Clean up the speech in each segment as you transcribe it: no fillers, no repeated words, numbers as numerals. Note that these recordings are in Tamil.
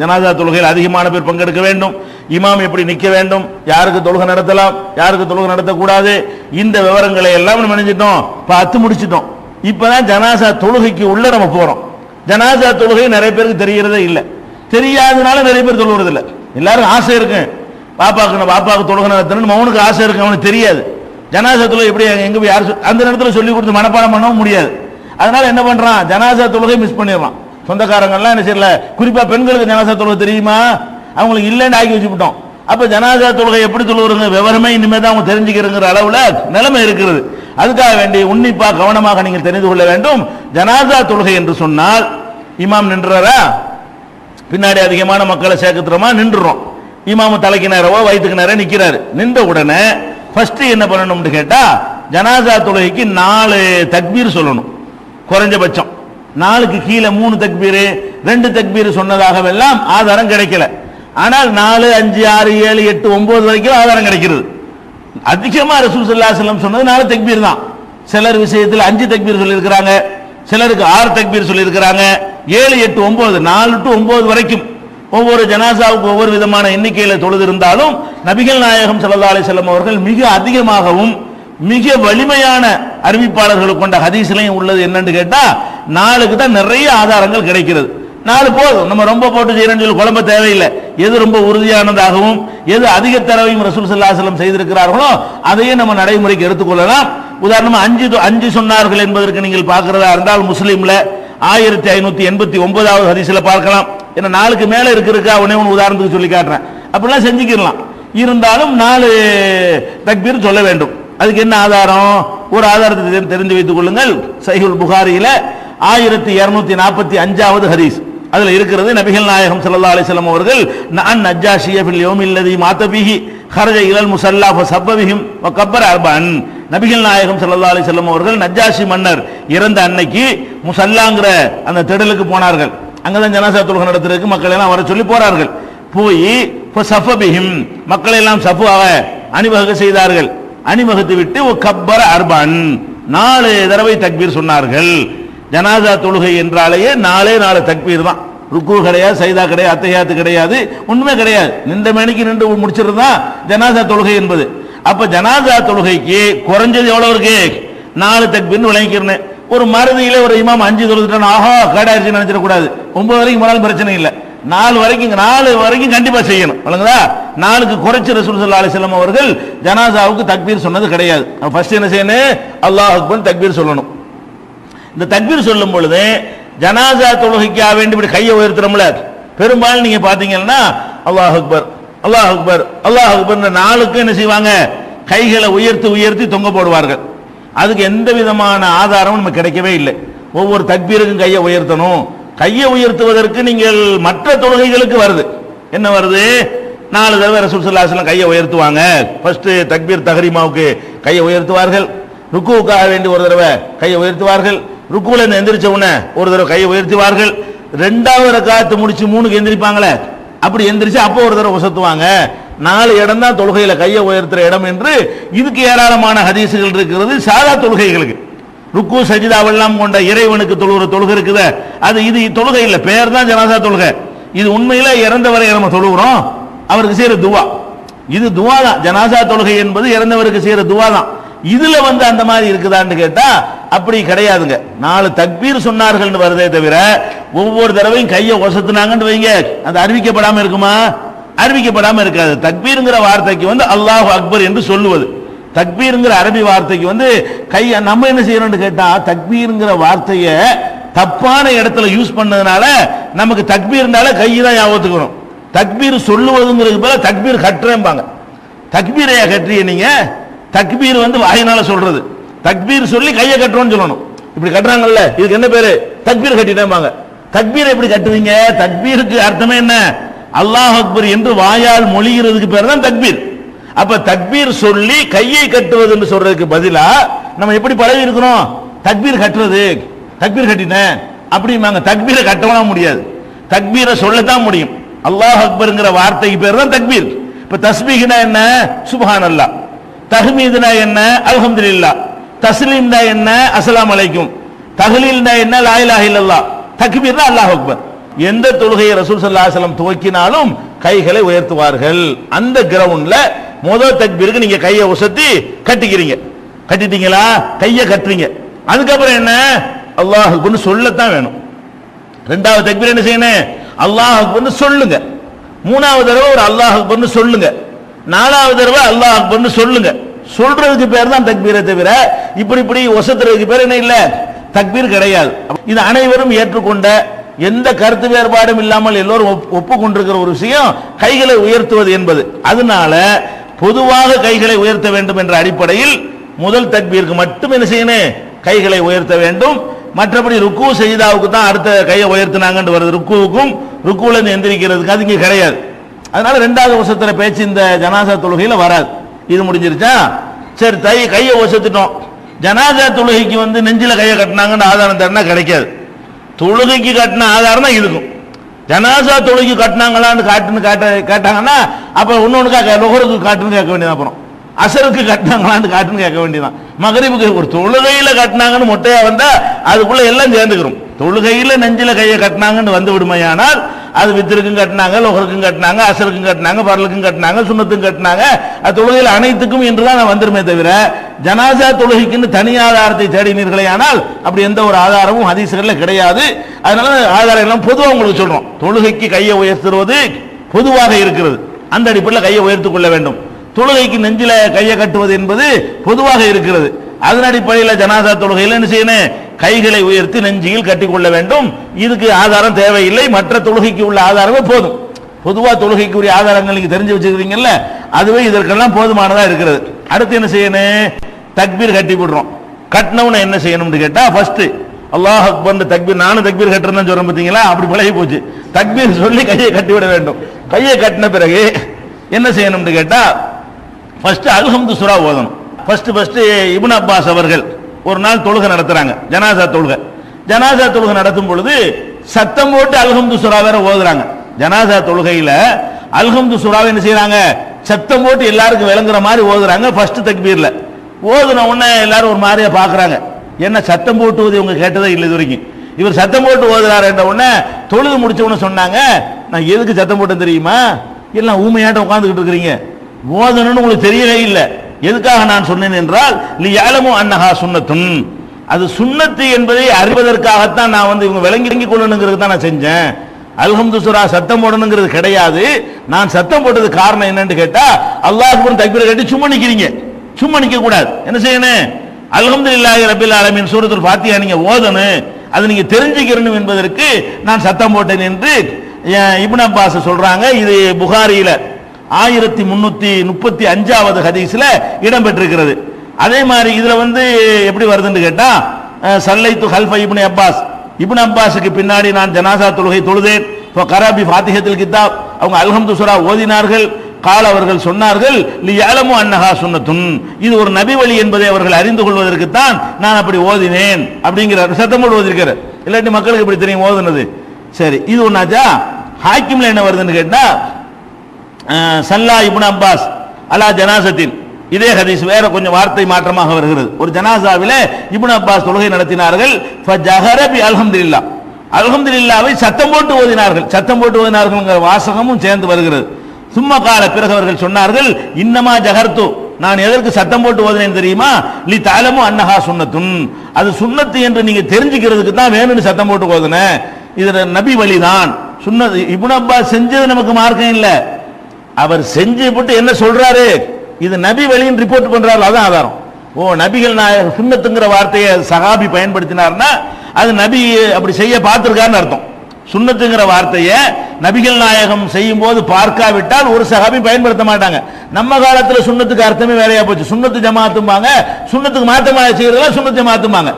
ஜனாசா தொழுகையில் அதிகமான பேர் பங்கெடுக்க வேண்டும், இமாம் எப்படி நிற்க வேண்டும், யாருக்கு தொழுகை நடத்தலாம், யாருக்கு தொழுகை நடத்தக்கூடாது, இந்த விவரங்களை எல்லாம் நம்ம நினைச்சிட்டோம், பார்த்து முடிச்சிட்டோம். இப்பதான் ஜனாசா தொழுகைக்கு உள்ள நம்ம போறோம். ஜனாசா தொழுகை நிறைய பேருக்கு தெரியறதே இல்லை, தெரியாதனால நிறைய பேர் தொழுகிறது இல்லை. எல்லாரும் ஆசை இருக்கு, பாப்பாவுக்கு தொழுகை நடத்தணும், அவனுக்கு ஆசை இருக்கு, அவனுக்கு தெரியாது. ஜனாசா தொழுகை எப்படி எங்க போய் யார் அந்த நேரத்தில் சொல்லி கொடுத்து மனப்பாடம் பண்ணவும் முடியாது. அதனால என்ன பண்றான், ஜனாசா தொழுகை மிஸ் பண்ணிடுறான். சொந்தக்காரங்கள்லாம் என்ன செய்யல, குறிப்பா பெண்களுக்கு ஜனாசா தொழுகை தெரியுமா, அவங்களுக்கு இல்லைன்னு ஆக்கி வச்சுக்கிட்டோம். அப்ப ஜனாசா தொழுகை எப்படி தொழுகிறங்க விவரமே இனிமே தான் அவங்க தெரிஞ்சுக்கிறங்கிற அளவுல நிலைமை இருக்கிறது. அதுக்காக வேண்டி உன்னிப்பா கவனமாக நீங்கள் தெரிந்து கொள்ள வேண்டும். ஜனாசா தொழுகை என்று சொன்னால் இமாம் நின்றாரா, பின்னாடி அதிகமான மக்களை சேர்க்கிறோமா, நின்றுறோம். இமாம் தலைக்கு நேரவோ வயிற்றுக்கு நேரம் நிற்கிறாரு. நின்ற உடனே ஃபர்ஸ்ட் என்ன பண்ணணும்னு கேட்டா, ஜனாசா தொழுகைக்கு 4 தக்பீர் சொல்லணும் குறைஞ்சபட்சம். 4க்கு கீழே 3 தக்பீர் 2 தக்பீர் சொன்னதாகவெல்லாம் ஆதாரம் கிடைக்கல. ஆனால் 4, 5, 6, 7, 8, 9 வரைக்கும் ஆதாரம் கிடைக்கிறது. அதிகமா ரசூல் ஸல்லல்லாஹு அலைஹி வஸல்லம் சொன்னது 4 தக்பீர் தான். சிலர் விஷயத்தில் 5 தக்பீர் சொல்லியிருக்கிறாங்க, சிலருக்கு 6 தக்பீர் சொல்லியிருக்கிறாங்க. 7, 8, 9 4 to 9 வரைக்கும் ஒவ்வொரு ஜனாசாவுக்கு ஒவ்வொரு விதமான எண்ணிக்கையில தொழுது இருந்தாலும் நபிகள் நாயகம் ஸல்லல்லாஹு அலைஹி வஸல்லம் அவர்கள் மிக அதிகமாகவும் மிக வலிமையான அறிவிப்பாளர்கள் கொண்ட ஹதீஸ்லையும் உள்ளது என்னன்னு கேட்டா, 4க்கு தான் நிறைய ஆதாரங்கள் கிடைக்கிறது. 4 போதும், நம்ம ரொம்ப போட்டு செய்யறோம்னு சொல்லி குழம்ப தேவையில்லை. எது ரொம்ப உறுதியானதாகவும் எது அதிக தரவையும் ரசூல் ஸல்லல்லாஹு அலைஹி வஸல்லம் செய்திருக்கிறார்களோ அதையே நம்ம நடைமுறைக்கு எடுத்துக்கொள்ளலாம். உதாரணமா 5 சொன்னார்கள் என்பதற்கு நீங்கள் பார்க்கிறதா இருந்தால் முஸ்லீம்ல 1589வது ஹதீஸ்ல பார்க்கலாம். ஏன்னா 4க்கு மேல இருக்கா ஒன்னே ஒன்று உதாரணத்துக்கு சொல்லி காட்டுறேன், அப்படிலாம் செஞ்சுக்கலாம். இருந்தாலும் 4 தக்பீர் சொல்ல வேண்டும். அதுக்கு என்ன ஆதாரம், ஒரு ஆதாரத்தை தெரிந்து வைத்துக் கொள்ளுங்கள். சஹீஹுல் புகாரியில 1245வது ஹதீஸ் அதுல இருக்கிறது. நபிகள் நாயகம் ஸல்லல்லாஹு அலைஹி வஸல்லம் அவர்கள் நான் நஜ்ஜாஷிய ஃபில் யௌமில் லதி மாத பிஹி خرج الى المصلى فسب بهم وكبر اربعا. நபிகள் நாயகம் ஸல்லல்லாஹு அலைஹி வஸல்லம் அவர்கள் நஜ்ஜாஷி மன்னர் இறந்த அன்னைக்கு முசல்லாங்கிற அந்த திடலுக்கு போனார்கள். அங்கதான் ஜனாசா தொழுகை நடத்துறதுக்கு மக்கள் எல்லாம் வர சொல்லி போறார்கள். போய் ஃபஸஃப பிஹிம் மக்களை எல்லாம் சஃபாக அணிவகுக்க செய்தார்கள். அணிவகுத்து விட்டு கப்பர அர்பன் 4 தடவை தக்பீர் சொன்னார்கள். ஜனாசா தொழுகை என்றாலேயே 4 தக்பீர் தான். ருக்கு கிடையாது, சைதா கிடையாது, அத்தஹியாத்து கிடையாது, ஒண்ணுமே கிடையாது. நின்ற மணிக்கு நின்று முடிச்சிருந்தா ஜனாசா தொழுகை என்பது. அப்ப ஜனாசா தொழுகைக்கு குறைஞ்சது எவ்வளவு இருக்கு, 4 தக்பீர்னு விளங்கிக்கிறேன். ஒரு மறதியில ஒரு இமாம் 5 தொழுதுட்டான், ஆஹா காடாயிருச்சு நினைச்சிடக்கூடாது. 9 வரைக்கும் போனாலும் பிரச்சனை இல்லை, 4 வரைக்கும் கண்டிப்பா செய்யணும். வழங்குதா, 4க்கு குறைச்சு ரசூல் ஸல்லல்லாஹு அலைஹி வஸல்லம் அவர்கள் ஜனாசாவுக்கு தக்பீர் சொன்னது கிடையாது. ஃபர்ஸ்ட் என்ன செய்யணும், அல்லாஹ் அக்பர் தக்பீர் சொல்லணும். இந்த தக்பீர் சொல்லும் பொழுது ஜனாசா தொழுகைக்காக வேண்டி இப்படி கையை உயர்த்துறோம்ல, பெரும்பாலும் நீங்க பாத்தீங்கன்னா அல்லாஹ் அக்பர் அல்லாஹ் அக்பர் அல்லாஹ் அக்பர் 4க்கு என்ன செய்வாங்க, கைகளை உயர்த்தி தொங்க போடுவார்கள். அதுக்கு எந்த விதமான ஆதாரமும் நமக்கு கிடைக்கவே இல்லை. ஒவ்வொரு தக்பீருக்கும் கையை உயர்த்தணும். கையை உயர்த்துவதற்கு நீங்கள் மற்ற தொழுகைகளுக்கு வருது, என்ன வருது, 4 தடவை ரசூல் ஸல்லல்லாஹு அலைஹி வஸல்லம் கையை உயர்த்துவாங்க. ஃபர்ஸ்ட் தக்பீர் தஹ்ரீமாவுக்கு கையை உயர்த்துவார்கள், ருக்குவுக்காக வேண்டி ஒரு தடவை கையை உயர்த்துவார்கள், ருக்குல எந்திரிச்ச உடனே ஒரு தடவை கையை உயர்த்துவார்கள், 2வது ரக்காத்து முடிச்சு 3க்கு எந்திரிப்பாங்களே அப்படி எந்திரிச்சு அப்போ ஒரு தடவை உசத்துவாங்க. 4 இடம் தான் தொழுகையில கையை உயர்த்துற இடம் என்று இதுக்கு ஏராளமான ஹதீசுகள் இருக்கிறது. சாதா தொழுகைகளுக்கு ருக்கு சஜிதாவெல்லாம் கொண்ட இறைவனுக்கு தொழுகிற தொழுகை இருக்குது, அது இது தொழுகை இல்லை, பேர் தான் ஜனாசா தொழுகை. இது உண்மையில இறந்தவரை நம்ம தொழுகிறோம், அவருக்கு செய்யற துவா, இது துவா தான். ஜனாசா தொழுகை என்பது இறந்தவருக்கு செய்யற துவா தான். இதுல அந்த மாதிரி இருக்குதான்னு கேட்டா அப்படி கிடையாதுங்க. 4 தக்பீர் சொன்னார்கள் வருதே தவிர ஒவ்வொரு தடவையும் கையை ஒசத்துனாங்கன்னு வைங்க, அது அறிவிக்கப்படாம இருக்குமா, அறிவிக்கப்படாம இருக்காது. தக்பீருங்கிற வார்த்தைக்கு அல்லாஹ் அக்பர் என்று சொல்லுவது, தக்பீருங்கிற அரபி வார்த்தைக்கு கைய நம்ம என்ன செய்யறோம்னு கேட்டா, தக்பீருங்கிற வார்த்தையை தப்பான இடத்துல யூஸ் பண்ணதுனால நமக்கு தக்பீர்னால கையை தான் ஞாபகத்துக்கணும். தக்பீர் சொல்லுவதுங்கிறது போல தக்பீர் கட்டுறேன்பாங்க. தக்பீரையா கட்டுறிய நீங்க, தக்பீர் வாயினால சொல்றது, தக்பீர் சொல்லி கையை கட்டுறோம்னு சொல்லணும். இப்படி கட்டுறாங்கல்ல, இதுக்கு என்ன பேரு, தக்பீர் கட்டிட்டேன்பாங்க. தக்பீர் எப்படி கட்டுவீங்க, தக்பீருக்கு அர்த்தமே என்ன, அல்லாஹ் அக்பர் என்று வாயால் மொழிகிறதுக்கு பேர் தான் தக்பீர். அப்ப தக்பீர் சொல்லி கையை கட்டுவது என்று சொல்றதுக்கு பதிலா நம்ம எப்படி பழகி இருக்கிறோம், தக்பீர் கட்டுறது, தக்பீர் கட்டினேன் அப்படிம்பாங்க. தக்பீரை கட்டவும் முடியாது, தக்பீரை சொல்லத்தான் முடியும். அல்லாஹ் அக்பர்ங்கிற வார்த்தைக்கு பேர் தான் தக்பீர். இப்ப தஸ்பீஹ்னா என்ன, சுப்ஹானல்லாஹ், தஹ்மீதுனா என்ன, அல்ஹம்துலில்லாஹ், தஸ்லீம்னா என்ன, அஸ்ஸலாமு அலைக்கும், தஹ்லீல்னா என்ன, லா இலாஹா இல்லல்லாஹ், தக்பீர்னா அல்லாஹ் அக்பர். எந்த தொழுகையை ரசூல் ஸல்லல்லாஹு அலைஹி வஸல்லம் துவக்கினாலும் கைகளை உயர்த்துவார்கள். அந்த கிரவுண்ட்ல முதல் தக்பீருக்கு நீங்க கையை உசத்தி கட்டிக்கிறீங்க. கட்டிட்டீங்களா? கையை கட்டுறீங்க. அதுக்கப்புறம் என்ன? அல்லாஹ் அக்பர்னு சொல்லத்தான் வேணும். ரெண்டாவது தக்பீர் என்ன செய்யணும்? அல்லாஹ் அக்பர்னு சொல்லுங்க. மூணாவது தடவை ஒரு அல்லாஹ் அக்பர்னு சொல்லுங்க. நாலாவது தடவை அல்லாஹ் அக்பர்னு சொல்லுங்க. சொல்றதுக்கு பேர் தான் தக்பீரை தவிர இப்படி ஒசத்துறதுக்கு பேர் என்ன இல்ல, தக்பீர் கிடையாது. இது அனைவரும் ஏற்றுக்கொண்ட எந்த கருத்து வேறுபாடும் இல்லாமல் எல்லோரும் ஒப்புக்கொண்டிருக்கிற ஒரு விஷயம் கைகளை உயர்த்துவது என்பது. அதனால பொதுவாக கைகளை உயர்த்த வேண்டும் என்ற அடிப்படையில் முதல் தக்பீருக்கு மட்டும் என்ன செய்யணும்? கைகளை உயர்த்த வேண்டும். மற்றபடி ருக்கு சஜிதாவுக்கு தான் அடுத்த கையை உயர்த்தினாங்கன்னு வருது. ருக்குவுக்கும் ருக்குல எந்திரிக்கிறதுக்கு அது இங்கே கிடையாது. அதனால ரெண்டாவது வசத்துல பேச்சு இந்த ஜனாசா தொழுகையில வராது. இது முடிஞ்சிருச்சா? சரி, கையை வசத்துட்டோம். ஜனாசா தொழுகைக்கு நெஞ்சில கையை கட்டினாங்கன்னு ஆதாரம் தரனா கிடைக்காது. தொழுகைக்கு கட்டின ஆதாரம் தான் இருக்கும். ஜனாசா தொழுகைக்கு கட்டினாங்களான்னு கேட்டாங்கன்னா அப்ப இன்னொன்னு லொஹருக்கு காட்டுன்னு கேட்க வேண்டியது. அப்புறம் அசருக்கு கட்டினாங்களான்னு காட்டுன்னு கேட்க வேண்டியதான். மகரிபுக்கு ஒரு தொழுகையில கட்டினாங்கன்னு மொட்டையா வந்தா அதுக்குள்ள எல்லாம் சேர்ந்துக்கிறோம். தொழுகையில நெஞ்சில கையை கட்டினாங்கன்னு வந்து விடுமையானால் அது வித்திருக்கும் கட்டினாங்க, லொஹருக்கும் கட்டினாங்க, அசருக்கும் கட்டினாங்க, பரலுக்கும் கட்டினாங்க, சுன்னத்துக்கும் கட்டினாங்க. அது தொழுகையில் அனைத்துக்கும் என்றுதான் வந்துருமே தவிர ஜனாசா தொழுகைக்குன்னு தனி ஆதாரத்தை தேடினீர்களே ஆனால் அப்படி எந்த ஒரு ஆதாரமும் ஹதீஸ்கள்ல கிடையாது. அதனால ஆதாரம் எல்லாம் பொதுவாக உங்களுக்கு சொல்றோம். தொழுகைக்கு கையை உயர்த்துவது பொதுவாக இருக்கிறது. அந்த அடிப்படையில் கையை உயர்த்திக் கொள்ள வேண்டும். தொழுகைக்கு நெஞ்சில கையை கட்டுவது என்பது பொதுவாக இருக்கிறது. அதன் அடிப்படையில் ஜனாசா தொழுகையில் என்ன செய்யணும்? கைகளை உயர்த்தி நெஞ்சில் கட்டி கொள்ள வேண்டும். இதுக்கு ஆதாரம் தேவையில்லை. மற்ற தொழுகைக்கு உள்ள ஆதாரமே போதும். பொதுவா தொழுகைக்கு உரிய ஆதாரங்கள் நீங்க தெரிஞ்சு வச்சுக்கிறீங்கல்ல, அதுவே இதற்கெல்லாம் போதுமானதா இருக்கிறது. அடுத்து என்ன செய்யணும்? தக்பீர் கட்டி விடுறோம். கட்டினவன என்ன செய்யணும்னு கேட்டா ஃபர்ஸ்ட் அல்லாஹ் அக்பர் தக்பீர். நானும் தக்பீர் கட்டுறேன்னு சொல்றேன் பார்த்தீங்களா? அப்படி பழகி போச்சு. தக்பீர் சொல்லி கையை கட்டி விட வேண்டும். கையை கட்டின பிறகு என்ன செய்யணும்னு கேட்டா ஃபர்ஸ்ட் அல்ஹம்து சூரா ஓதணும். ஃபர்ஸ்ட் இப்னு அப்பாஸ் அவர்கள் ஒரு நாள் தொழுகை நடத்துறாங்க, ஜனாசா தொழுகை. ஜனாசா தொழுகை நடத்தும் பொழுது சத்தம் போட்டு அல்ஹம்து சூரா வேற ஓதுறாங்க. ஜனாசா தொழுகையில அல்ஹம்து சூராவை என்ன செய்யறாங்க? சத்தம் போட்டு எல்லாருக்கும் விளங்குற மாதிரி ஓதுறாங்க. ஃபர்ஸ்ட் தக்பீர்ல ஓதுன உடனே எல்லாரும் ஒரு மாதிரியா பாக்குறாங்க. என்ன சத்தம் போட்டு ஓதி இவங்க கேட்டதே இல்லை இது வரைக்கும். இவர் சத்தம் போட்டு ஓதுறாரு என்ற உடனே தொழுது முடிச்ச உடனே சொன்னாங்க, நான் எதுக்கு சத்தம் போட்டேன் தெரியுமா? எல்லாம் ஊமையாட்ட உட்கார்ந்துகிட்டு இருக்கிறீங்க, ஓதணும்னு உங்களுக்கு தெரியவே இல்லை. எதுக்காக நான் சொன்னேன் என்றால் லியஅலமு அன்னஹா சுன்னத்துன், அது சுன்னத்து என்பதை அறிவதற்காகத்தான் நான் இவங்க விளங்கி கொள்ளணுங்கிறது தான் நான் செஞ்சேன். அல்ஹம்து சூரா சத்தம் போடணுங்கிறது கிடையாது. நான் சத்தம் போட்டது காரணம் என்னன்னு கேட்டா அல்லாஹ் அக்பர் தக்பீர் கட்டி சும்மா நிக்கிறீங்க. சும்மா நிக்க கூடாது. என்ன செய்யணும்? அல்ஹம்துலில்லாஹி ரப்பில் ஆலமீன் சூரத்துல் ஃபாத்திஹா நீங்க ஓதணும், அது நீங்க தெரிஞ்சுக்கணும் என்பதற்கு நான் சத்தம் போட்டேன் என்று இப்னு அப்பாஸ் சொல்றாங்க. இது புகாரியில 1335வது ஹதீஸ்ல இடம்பெற்றிருக்கிறது. அதே மாதிரி இதுல எப்படி வருதுன்னு கேட்டா சல்லைத்து ஹல்ஃப இப்னு அப்பாஸ், இப்னு அப்பாஸுக்கு பின்னாடி நான் ஜனாசா தொழுகை தொழுதேன். கராபி ஃபாத்திஹத்துல் கிதாப், அவங்க அல்ஹம்து சூரா ஓதினார்கள். கால அவர்கள் சொன்னார்கள் லியஅலமு அன்னஹா சுன்னத்துன், இது ஒரு நபி வழி என்பதை அவர்கள் அறிந்து கொள்வதற்கு தான் நான் அப்படி ஓதினேன் அப்படிங்கிறார். சத்தமோடு ஓதிருக்காரு. இல்லாட்டி மக்களுக்கு எப்படி தெரியும் ஓதுனது? சரி, இது ஒன்னாச்சா. ஹாக்கிம்ல என்ன வருதுன்னு கேட்டா சல்லா இப்னு அப்பாஸ் அலா ஜனாசத்தின், இதே ஹதீஸ் வேற கொஞ்சம் வார்த்தை மாற்றமாக வருகிறது. ஒரு ஜனாசாவிலே இப்னு அப்பாஸ் தொழுகை நடத்தினார்கள். ஃபஜஹர பி அல்ஹம்துலில்லாஹ், அல்ஹம்துலில்லாஹ்வை சத்தம் போட்டு ஓதினார்கள். சத்தம் போட்டு ஓதினார்கள் வாசகமும் சேர்ந்து வருகிறது. சும்மா கால பிறகு அவர்கள் சொன்னார்கள் இன்னமா ஜஹர்து, நான் எதற்கு சத்தம் போட்டு ஓதினேன் தெரியுமா? லி தஅலமு அன்னஹா சுன்னத்துன், அது சுன்னத்து என்று நீங்க தெரிஞ்சுக்கிறதுக்கு தான் வேணும்னு சத்தம் போட்டு ஓதுனேன். இது நபி வழிதான். சுன்னத் இப்னு அப்பாஸ் செஞ்சது நமக்கு மார்க்கம் இல்ல, அவர் செஞ்சு போட்டு என்ன சொல்றாரு? இது நபி வழின்னு ரிப்போர்ட் பண்றாரு. அதான் ஆதாரம். ஓ, நபிகள் நாயகம் சுன்னத்துங்கிற வார்த்தையை சஹாபி பயன்படுத்தினார்னா அது நபி அப்படி செய்ய பார்த்திருக்காருன்னு அர்த்தம். சுன்னத்துங்கிற வார்த்தையை நபிகள் நாயகம் செய்யும் போது பார்க்காவிட்டால் ஒரு சஹாபி பயன்படுத்த மாட்டாங்க. நம்ம காலத்துல சுன்னத்துக்கு அர்த்தமே வேறையா போச்சு. சுன்னத்து ஜமாத்தும்பாங்க, சுன்னத்துக்கு மாத்தமா செய்யறதெல்லாம் சுன்னத்து ஜமாத்தும்பாங்க.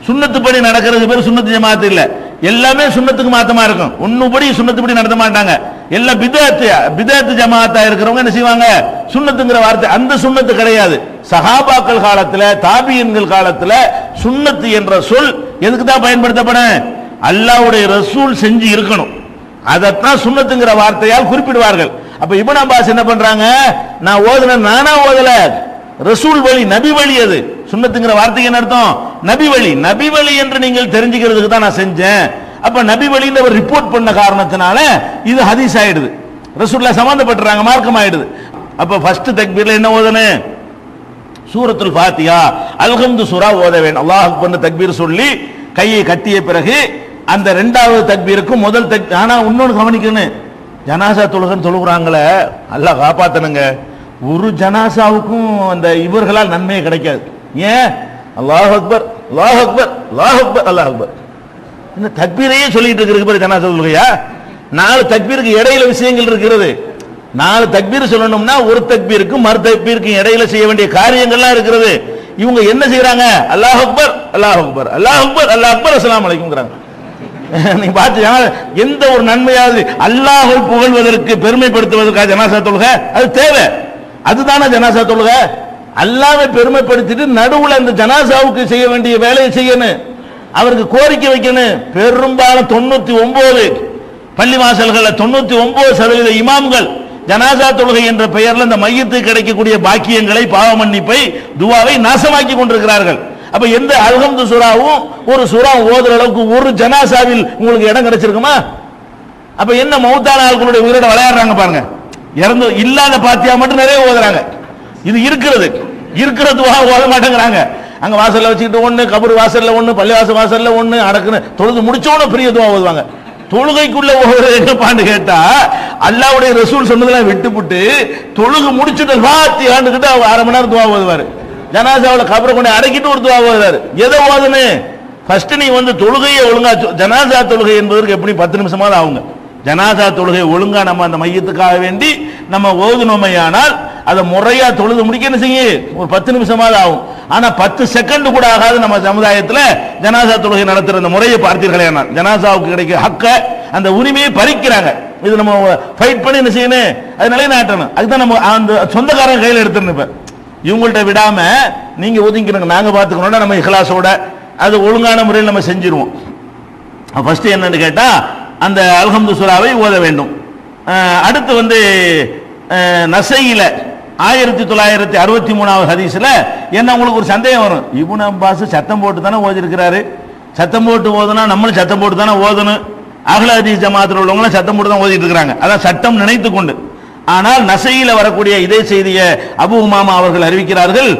சுன்னத்து படி நடக்கிறது பேர் சுன்னத்து ஜமாத்து இல்ல, எல்லாமே சுன்னத்துக்கு மாத்தமா இருக்கும். ஒண்ணுபடி சுன்னத்துப்படி நடத்த மாட்டாங்க. எல்லாம் பிதஅத் ஜமாத்தா இருக்கிறவங்க என்ன செய்வாங்க? சுன்னத்துங்கிற வார்த்தை, அந்த சுன்னத்து கிடையாது. சஹாபாக்கள் காலத்துல தாபியன்கள் காலத்துல சுன்னத்து என்ற சொல் எதுக்கு தான் பயன்படுத்தப்படும்? அல்லாஹ்வுடைய ரசூல் செஞ்சு இருக்கணும், அதைத்தான் சுன்னத்துங்கிற வார்த்தையால் குறிப்பிடுவார்கள். அப்ப இப்னு அப்பாஸ் என்ன பண்றாங்க? நான் ஓதுன நானா ஓதல, ரசூல் வழி, நபி வழி. அது சுன்னத்துங்கிற வார்த்தைக்கு என்ன அர்த்தம்? நபி வழி. நபி வழி என்று நீங்கள் தெரிஞ்சுக்கிறதுக்கு தான் நான் செஞ்சேன். அப்ப நபி வழின்னு அவர் ரிப்போர்ட் பண்ண காரணத்தினால இது ஹதீஸ் ஆயிடுது, ரசூலுல்லாஹ் சம்பந்தப்பட்டுறாங்க, மார்க்கம் ஆயிடுது. அப்ப ஃபர்ஸ்ட் தக்பீர்ல என்ன ஓதணும்? சூரத்துல் ஃபாத்திஹா அல்ஹம்து சூரா ஓத வேண்டும். அல்லாஹ் அக்பர் தக்பீர் சொல்லி கையை கட்டிய பிறகு அந்த இரண்டாவது தக்பீருக்கு முதல் தக்பீர். ஆனா இன்னொன்னு கவனிக்கணும், ஜனாசா தொழுகன்னு தொழுகிறாங்களே, அல்லாஹ் காப்பாத்தனுங்க, ஒரு ஜனாசாவுக்கும் அந்த இவர்களால் நன்மையே கிடைக்காது. ஏன்? அல்லாஹ் அக்பர் அல்லாஹ் அக்பர் அல்லாஹ் அக்பர் அல்லாஹ் அக்பர் இந்த தக்பீரையே சொல்லிட்டு இருக்கிறது ஜனாசா தொழுகையா? 4 தக்பீருக்கு இடையில விஷயங்கள் இருக்கிறது. 4 தக்பீர் சொல்லணும்னா ஒரு தக்பீருக்கு மறு தக்பீருக்கு இடையில செய்ய வேண்டிய காரியங்கள்லாம் இருக்கிறது. இவங்க என்ன செய்யறாங்க? அல்லாஹ் அக்பர் அல்லாஹ் அக்பர் அல்லாஹ் அக்பர் அல்லாஹ் அக்பர் அஸ்ஸலாமு அலைக்கும்ங்கறாங்க. நீங்க பாத்தீங்க, எந்த ஒரு நன்மையாவது அல்லாஹ்வை புகழ்வதற்கு பெருமைப்படுத்துவதற்காக ஜனாசா தொழுகை அது தேவை. அதுதானே ஜனாசா தொழுகை. அல்லாஹ்வை பெருமைப்படுத்திட்டு நடுவுல அந்த ஜனாசாவுக்கு செய்ய வேண்டிய வேலையை செய்யணும், அவருக்கு கோரிக்கை வைக்கணும். பெரும்பாலும் 99 பள்ளிவாசல்கள் 99% இமாம்கள் ஜனாசா தொழுகை என்ற பெயர்ல இந்த மையத்துக்கு கிடைக்கக்கூடிய பாக்கியங்களை, பாவ மன்னிப்பை, துவாவை நாசமாக்கி கொண்டிருக்கிறார்கள். அப்ப எந்த அல்ஹம்து சூராவும் ஒரு சூரா ஓதுற அளவுக்கு ஒரு ஜனாசாவில் உங்களுக்கு இடம் கிடைச்சிருக்குமா? அப்ப என்ன மௌத்தான ஆட்களுடைய உயிரோட விளையாடுறாங்க பாருங்க. இறந்து இல்லாத பாத்தியா மட்டும் நிறைய ஓதுறாங்க. இது இருக்கிற துவா ஓத மாட்டேங்கிறாங்க. அங்க வாசல்ல வச்சுக்கிட்டு ஒண்ணு, கபர் வாசல்ல ஒண்ணு, பள்ளிவாசல் வாசல்ல ஒண்ணு, அடக்குன்னு தொழுது முடிச்சோன்னு பெரிய துவா ஓதுவாங்க. தொழுகைக்குள்ள ஓதுறது என்னப்பான்னு கேட்டா, அல்லாஹ்வுடைய ரசூல் சொன்னதெல்லாம் விட்டுப்புட்டு தொழுகு முடிச்சுட்டு ஃபாத்திஹான்னு கிட்ட 1/2 மணி நேரம் துவா ஓதுவாரு. ஜனாசாவுல கபரை கொண்டு அடக்கிட்டு ஒரு துவா ஓதுறாரு. எதை ஓதுனே? ஃபர்ஸ்ட் நீ வந்து தொழுகையை ஒழுங்கா, ஜனாசா தொழுகை என்பதற்கு எப்படி 10 நிமிஷமாவது ஆகுங்க. ஜனாசா தொழுகை ஒழுங்கா நம்ம அந்த மையத்துக்காக வேண்டி நம்ம ஓதுனோமையானால் அதை முறையா தொழுது முடிக்க என்ன செய்ய ஒரு 10 நிமிஷமாவது ஆகும். ஆனா 10 செகண்ட் கூட ஆகாது. நம்ம சமுதாயத்தில் ஜனாசா தொழுகை நடத்துற அந்த முறையை பார்த்தீர்களே, ஜனாசாவுக்கு கிடைக்க ஹக்க அந்த உரிமையை பறிக்கிறாங்க. இது நம்ம ஃபைட் பண்ணி என்ன செய்யணும், அது நிலைநாட்டணும். அதுதான் நம்ம அந்த சொந்தக்காரங்க கையில் எடுத்துருந்தோம். இப்ப இவங்கள்ட்ட விடாம நீங்க ஒதுங்கிக்கணும், நாங்க பார்த்துக்கணும், நம்ம இஹ்லாஸோட அது ஒழுங்கான முறையில் நம்ம செஞ்சிருவோம். ஃபர்ஸ்ட் என்னன்னு கேட்டா அந்த அல்ஹம்து சூராவை ஓத வேண்டும். அடுத்து வந்து நசையில 1963 ஹதீஸ்ல என்ன உங்களுக்கு ஒரு சந்தேகம் வரும், இப்னு அப்பாஸ் சத்தம் போட்டு தானே ஓதி இருக்கிறாரு, சத்தம் போட்டு ஓதுனா நம்மளும் சத்தம் போட்டு தானே ஓதணும், அஹ்ல ஹதீஸ் ஜமாத்தில் உள்ளவங்களும் சத்தம் போட்டு தான் ஓதிட்டு இருக்கிறாங்க, அதான் சட்டம் நினைத்து கொண்டு. ஆனால் நசையில வரக்கூடிய இதே செய்தியை அபூ உமாமா அவர்கள் அறிவிக்கிறார்கள்,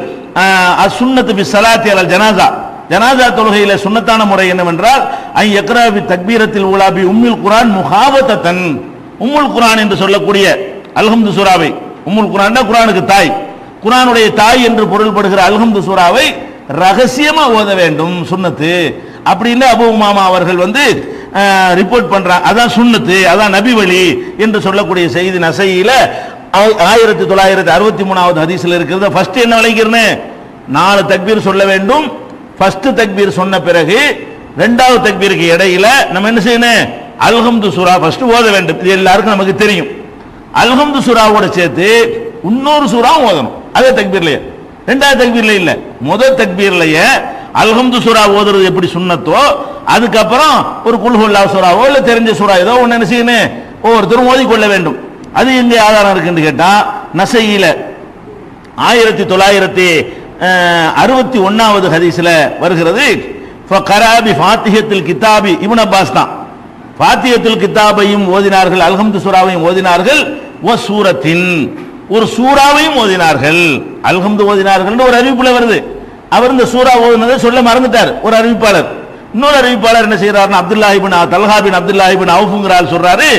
அஸ்ஸுன்னத்து பி ஸலாத்தி அலல் ஜனாஸா, ஜனாஸா தொழுகையில சுன்னத்தான முறை என்னவென்றால் ஐ யக்ரா பி தக்பீரத்தில் ஊலா பி உம்முல் குர்ஆன் முஹாவதத்தன், உம்முல் குர்ஆன் என்று சொல்லக்கூடிய அல்ஹம்து சூராவை, உம்முல் குர்ஆன் குர்ஆனுக்கு தாய், குர்ஆனுடைய தாய் என்று பொருள்படுகிற அல்ஹம்து சூராவை ரகசியமா ஓத வேண்டும், சுன்னத்து அப்படின்னு அபூ உமாமா அவர்கள் வந்து ரிப்போர்ட் பண்றாங்க. அதான் சுன்னத்து, அதான் நபி வழி என்று சொல்லக்கூடிய செய்தி நசையில 1963 ஹதீஸ்ல இருக்கிறது. ஃபர்ஸ்ட் என்ன விளைக்கிறேன்னு 4 தக்பீர் சொல்ல வேண்டும். ஃபர்ஸ்ட் தக்பீர் சொன்ன பிறகு 2வது தக்பீருக்கு இடையில நம்ம என்ன செய்யணும், அல்ஹம்து சூரா ஃபர்ஸ்ட் ஓத வேண்டும். இது எல்லாருக்கும் நமக்கு தெரியும். அல்ஹம்து சூராவோட சேர்த்து இன்னொரு சூறாவும் ஓதணும். அதே தக்பீர்லயே, 2வது தக்பீர்ல இல்ல, முதல் தக்பீர்லயே அல்ஹம்து சூரா ஓதுறது எப்படி சுன்னத்தோ, அதுக்கப்புறம் ஒரு குல் ஹுவல்லாஹ் சூராவோ இல்ல தெரிஞ்ச சூரா ஏதோ ஒன்னு என்ன செய்யணும், ஒவ்வொருத்தரும் ஓதிக்கொள்ள வேண்டும். அது எங்க ஆதாரம் இருக்குன்னு கேட்டா நசையில 1961 ஹதீஸ்ல வருகிறது. ஃபகராபி ஃபாத்திஹத்துல் கிதாபி, இப்னு அப்பாஸ் தான் ஃபாத்திஹத்துல் கிதாபையும் ஓதினார்கள், அல்ஹம்து சூராவையும் ஓதினார்கள், வ சூரத்தின் ஒரு சூராவையும் ஓதினார்கள். அல்ஹம்து ஓதினார்கள் ஒரு அறிவிப்புல வருது. அவர் இந்த சூரா ஓதுனதை சொல்ல மறந்துட்டார் ஒரு அறிவிப்பாளர். இன்னொரு அறிவிப்பாளர் என்ன செய்யறாருன்னா அப்துல்லாஹ் இப்னு தல்ஹா பின் அப்துல்லாஹ் இப்னு அவுஃப்ங்கறால் சொல்றாரு,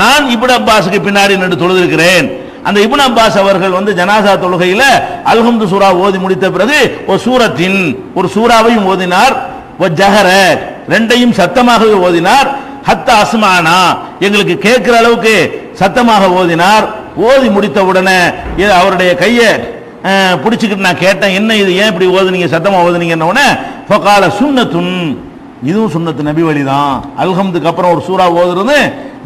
நான் இப்னு அப்பாஸ்க்கு பின்னாடி நின்று தொழுதிருக்கிறேன். அந்த இப்னு அப்பாஸ் அவர்கள் வந்து ஜனாசா தொழுகையில அல்ஹம்து சூரா ஓதி முடித்த பிறகு ஒரு சூரத்தின் ஒரு சூராவையும் ஓதினார், வ ஜஹர ரெண்டையும் சத்தமாகவே ஓதினார், ஹத்தா அஸ்மானா எங்களுக்கு கேட்கிற அளவுக்கு சத்தமாக ஓதினார். ஓதி முடித்த உடனே அவருடைய கையை பிடிச்சிக்கிட்டு நான் கேட்டேன், என்ன இது, ஏன் இப்படி ஓதுனீங்க, சத்தமா ஓதுனீங்கன்ன உடனே ஃபகால சுன்னத்துன், இதுவும் சுன்னத்து நபி வழிதான், அல்ஹம்துக்கு அப்புறம் ஒரு சூரா ஓதுறது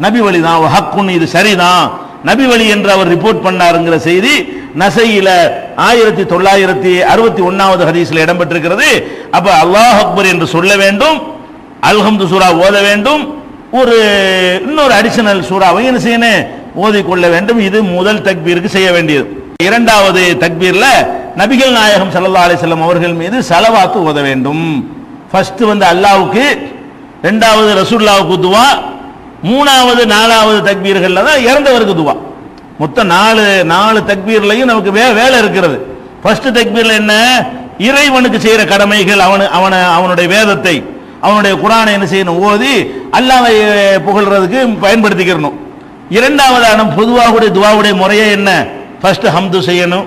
நபி வழிதான், ஹக்குன் இது சரிதான், நபி வழி என்று அவர் ரிப்போர்ட் பண்ணாருங்கிற செய்தி நசையில 1961 ஹதீஸ்ல இடம்பெற்றிருக்கிறது. அப்ப அல்லாஹ் அக்பர் என்று சொல்ல வேண்டும், அல்ஹம்து சூரா ஓத வேண்டும், ஒரு இன்னொரு அடிஷனல் சூராவை என்ன செய்யணும், ஓதிக்கொள்ள வேண்டும். இது முதல் தக்பீருக்கு செய்ய வேண்டியது. 2வது தக்பீர்ல நபிகள் நாயகம் ஸல்லல்லாஹு அலைஹி வஸல்லம் அவர்கள் மீது ஸலவாத் ஓத வேண்டும். ஃபர்ஸ்ட் வந்து அல்லாஹ்வுக்கு ரெண்டாவது ரசூலுல்லாஹ்வுக்கு துவா, மூணாவது நாலாவது தக்பீர்கள்ல தான் இறந்தவருக்கு துவா. மொத்தம் நாலு தக்பீர்லையும் நமக்கு வேலை இருக்கிறது. ஃபர்ஸ்ட் தக்பீர்ல என்ன? இறைவனுக்கு செய்யற கடமைகள், அவனுடைய வேதத்தை, அவனுடைய குர்ஆனை என்ன செய்யணும்? ஓதி அல்லாஹ்வை புகழ்றதுக்கு பயன்படுத்திக்கிறணும். இரண்டாவதான பொதுவாக துவாவுடைய முறையே என்ன? ஃபர்ஸ்ட் ஹம்து செய்யணும்,